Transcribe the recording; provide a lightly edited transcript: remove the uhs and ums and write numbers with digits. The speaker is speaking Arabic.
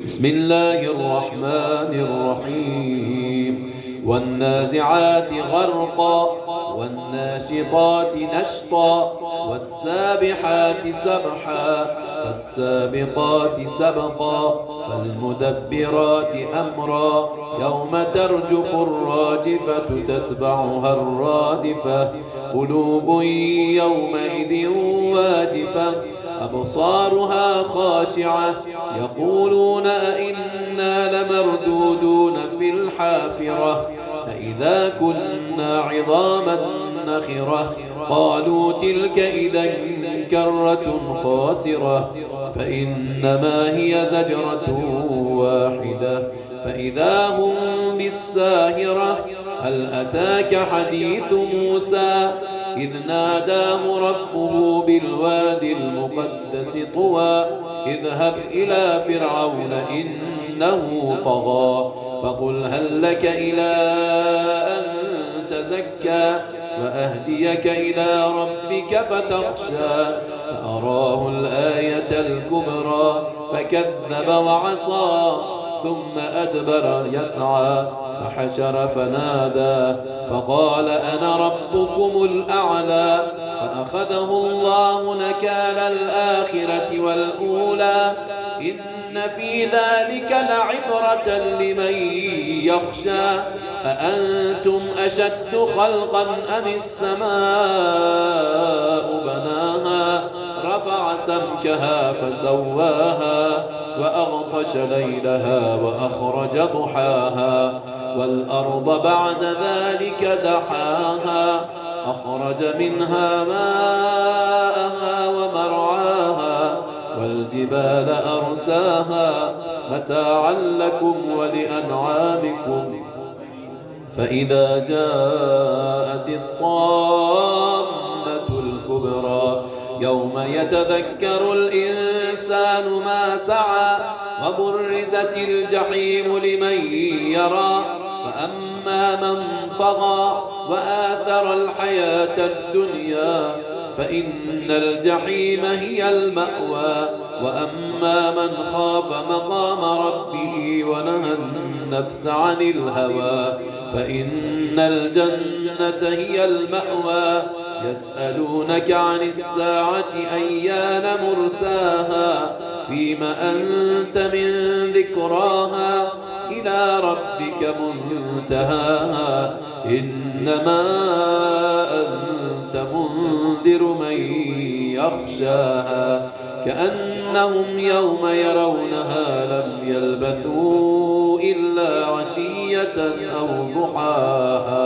بسم الله الرحمن الرحيم والنازعات غرقا والناشطات نشطا والسابحات سبحا فالسابقات سبقا فالمدبرات أمرا يوم ترجف الراجفة تتبعها الرادفة قلوب يومئذ واجفة أبصارها خاشعة يقولون أئنا لمردودون في الحافرة أئذا كنا عظاما نخرة قالوا تلك إذا كرة خاسرة فإنما هي زجرة واحدة فإذا هم بالساهرة هل أتاك حديث موسى إذ ناداه ربه بالوادي المقدس طوى اذهب إلى فرعون إنه طغى فقل هل لك إلى أن تزكى وأهديك إلى ربك فتخشى فأراه الآية الكبرى فكذب وعصى ثم أدبر يسعى فحشر فنادى فقال أنا ربكم الأعلى فأخذه الله نكال الآخرة والأولى إن في ذلك لعبرة لمن يخشى أأنتم أشد خلقا أم السماء بناها رفع سمكها فسواها وأغطش ليلها وأخرج ضحاها والأرض بعد ذلك دحاها أخرج منها ماءها ومرعاها والجبال أرساها متاعا لكم ولأنعامكم فإذا جاءت الطامة الكبرى يوم يتذكر الإنسان ما سعى وبرزت الجحيم لمن يرى فأما من طغى وآثر الحياة الدنيا فإن الجحيم هي المأوى وأما من خاف مقام ربه ونهى النفس عن الهوى فإن الجنة هي المأوى يسألونك عن الساعة أيان مرساها فيم أنت من ذكراها إلى ربك منتهاها إنما أنت منذر من يخشاها كأنهم يوم يرونها لم يلبثوا إلا عشية أو ضحاها